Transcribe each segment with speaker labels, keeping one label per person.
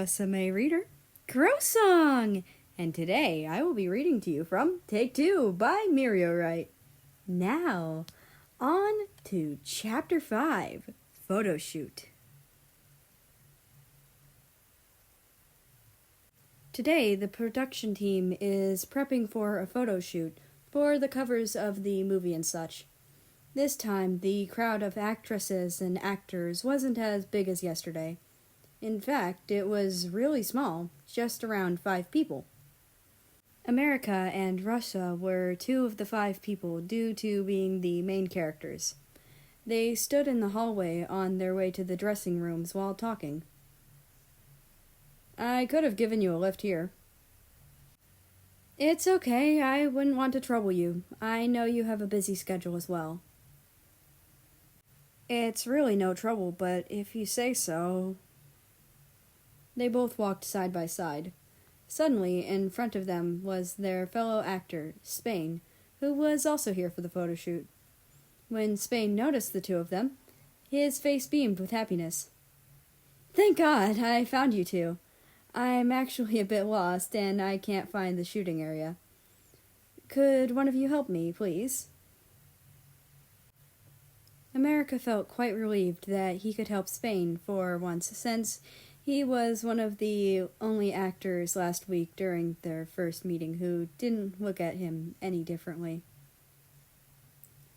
Speaker 1: Rusame reader, Crow Song! And today I will be reading to you from Take Two by Miriorite. Now, on to Chapter 5, Photo Shoot. Today, the production team is prepping for a photo shoot for the covers of the movie and such. This time, the crowd of actresses and actors wasn't as big as yesterday. In fact, it was really small, just around 5 people. America and Russia were 2 of the 5 people due to being the main characters. They stood in the hallway on their way to the dressing rooms while talking. I could have given you a lift here. It's okay, I wouldn't want to trouble you. I know you have a busy schedule as well. It's really no trouble, but if you say so... They both walked side by side. Suddenly, in front of them was their fellow actor, Spain, who was also here for the photo shoot. When Spain noticed the 2 of them, his face beamed with happiness. Thank God, I found you 2. I'm actually a bit lost, and I can't find the shooting area. Could one of you help me, please? America felt quite relieved that he could help Spain for once, since he was one of the only actors last week during their first meeting who didn't look at him any differently.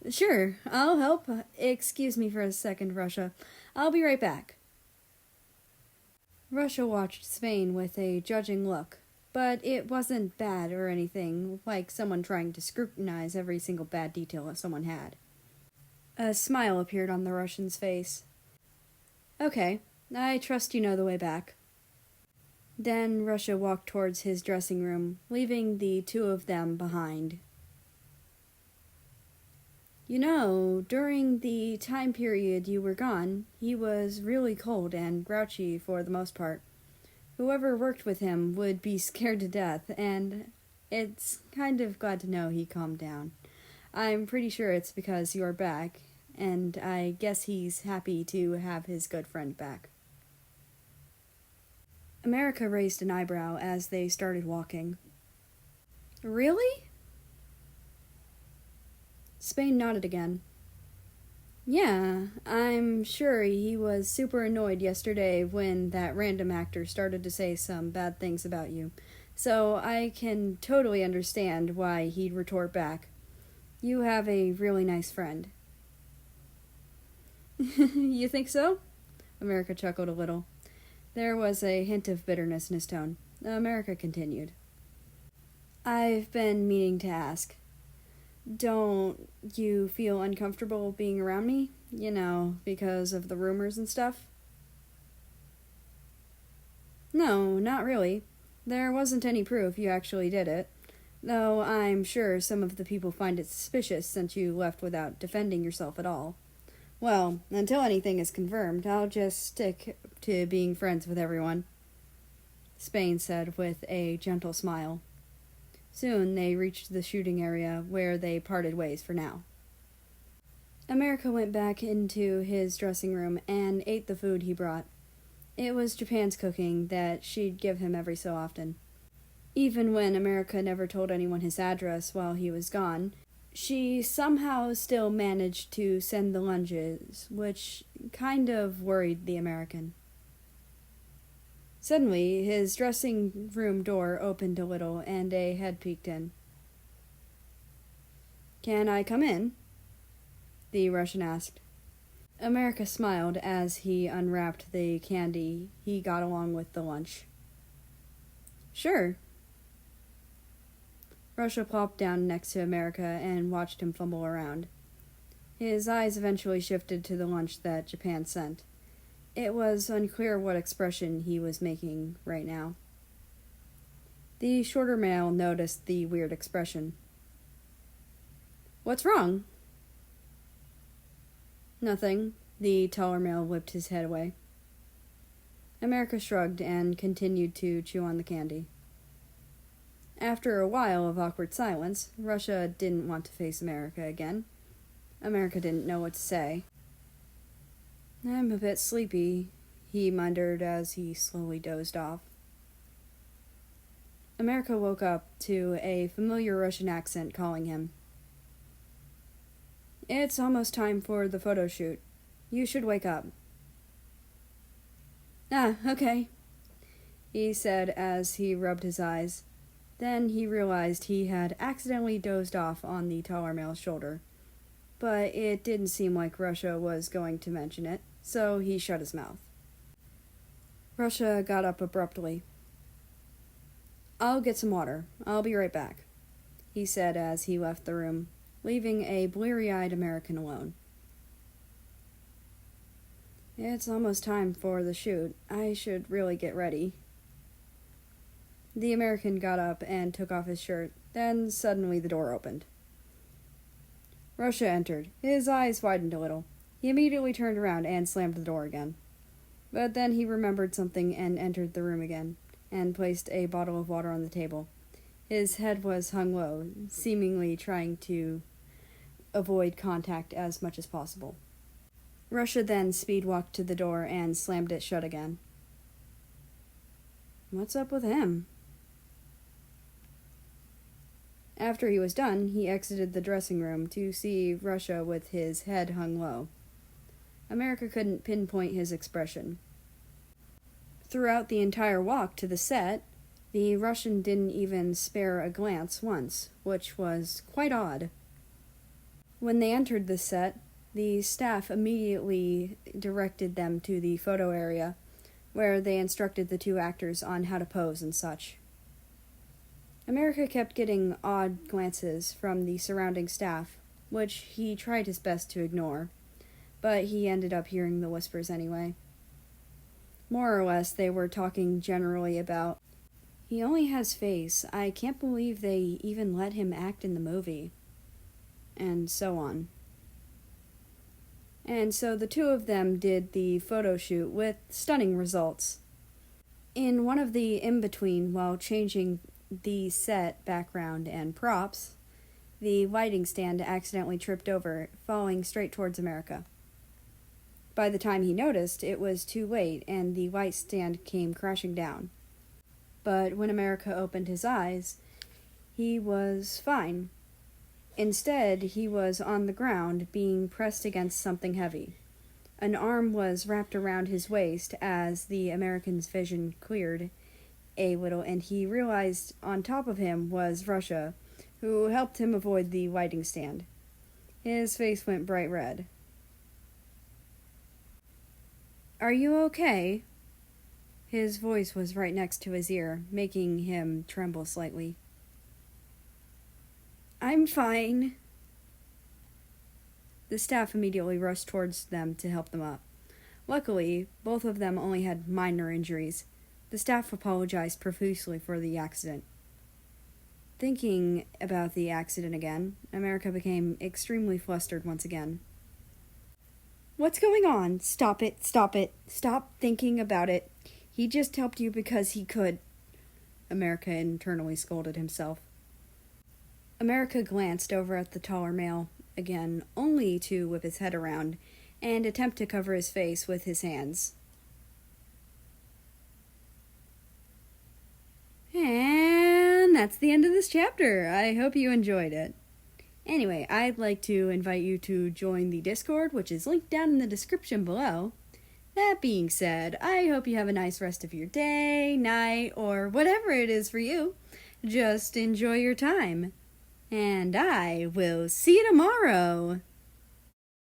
Speaker 1: Sure, I'll help. Excuse me for a second, Russia. I'll be right back. Russia watched Spain with a judging look, but it wasn't bad or anything, like someone trying to scrutinize every single bad detail that someone had. A smile appeared on the Russian's face. Okay, I trust you know the way back. Then Russia walked towards his dressing room, leaving the 2 of them behind. You know, during the time period you were gone, he was really cold and grouchy for the most part. Whoever worked with him would be scared to death, and it's kind of glad to know he calmed down. I'm pretty sure it's because you're back, and I guess he's happy to have his good friend back. America raised an eyebrow as they started walking. Really? Spain nodded again. Yeah, I'm sure he was super annoyed yesterday when that random actor started to say some bad things about you, so I can totally understand why he'd retort back. You have a really nice friend. You think so? America chuckled a little. There was a hint of bitterness in his tone. America continued. I've been meaning to ask. Don't you feel uncomfortable being around me? You know, because of the rumors and stuff? No, not really. There wasn't any proof you actually did it. Though I'm sure some of the people find it suspicious since you left without defending yourself at all. Well, until anything is confirmed, I'll just stick to being friends with everyone, Spain said with a gentle smile. Soon they reached the shooting area where they parted ways for now. America went back into his dressing room and ate the food he brought. It was Japan's cooking that she'd give him every so often. Even when America never told anyone his address while he was gone, she somehow still managed to send the lunches, which kind of worried the American. Suddenly, his dressing room door opened a little, and a head peeked in. Can I come in? The Russian asked. America smiled as he unwrapped the candy he got along with the lunch. Sure. Russia plopped down next to America and watched him fumble around. His eyes eventually shifted to the lunch that Japan sent. It was unclear what expression he was making right now. The shorter male noticed the weird expression. What's wrong? Nothing. The taller male whipped his head away. America shrugged and continued to chew on the candy. After a while of awkward silence, Russia didn't want to face America again. America didn't know what to say. I'm a bit sleepy, he muttered as he slowly dozed off. America woke up to a familiar Russian accent calling him. It's almost time for the photo shoot. You should wake up. Ah, okay, he said as he rubbed his eyes. Then he realized he had accidentally dozed off on the taller male's shoulder. But it didn't seem like Russia was going to mention it, so he shut his mouth. Russia got up abruptly. I'll get some water. I'll be right back, he said as he left the room, leaving a bleary-eyed American alone. It's almost time for the shoot. I should really get ready. The American got up and took off his shirt. Then suddenly the door opened. Russia entered. His eyes widened a little. He immediately turned around and slammed the door again. But then he remembered something and entered the room again, and placed a bottle of water on the table. His head was hung low, seemingly trying to avoid contact as much as possible. Russia then speed-walked to the door and slammed it shut again. What's up with him? After he was done, he exited the dressing room to see Russia with his head hung low. America couldn't pinpoint his expression. Throughout the entire walk to the set, the Russian didn't even spare a glance once, which was quite odd. When they entered the set, the staff immediately directed them to the photo area, where they instructed the two actors on how to pose and such. America kept getting odd glances from the surrounding staff, which he tried his best to ignore, but he ended up hearing the whispers anyway. More or less, they were talking generally about, he only has face, I can't believe they even let him act in the movie, and so on. And so the two of them did the photo shoot with stunning results. In one of the in-between, while changing the set, background, and props, the lighting stand accidentally tripped over, falling straight towards America. By the time he noticed, it was too late, and the light stand came crashing down. But when America opened his eyes, he was fine. Instead, he was on the ground, being pressed against something heavy. An arm was wrapped around his waist as the American's vision cleared a little, and he realized on top of him was Russia, who helped him avoid the lighting stand. His face went bright red. Are you okay? His voice was right next to his ear, making him tremble slightly. I'm fine. The staff immediately rushed towards them to help them up. Luckily, both of them only had minor injuries. The staff apologized profusely for the accident. Thinking about the accident again, America became extremely flustered once again. What's going on? Stop it, stop it. Stop thinking about it. He just helped you because he could. America internally scolded himself. America glanced over at the taller male again, only to whip his head around and attempt to cover his face with his hands. And that's the end of this chapter. I hope you enjoyed it. Anyway, I'd like to invite you to join the Discord, which is linked down in the description below. That being said, I hope you have a nice rest of your day, night, or whatever it is for you. Just enjoy your time. And I will see you tomorrow.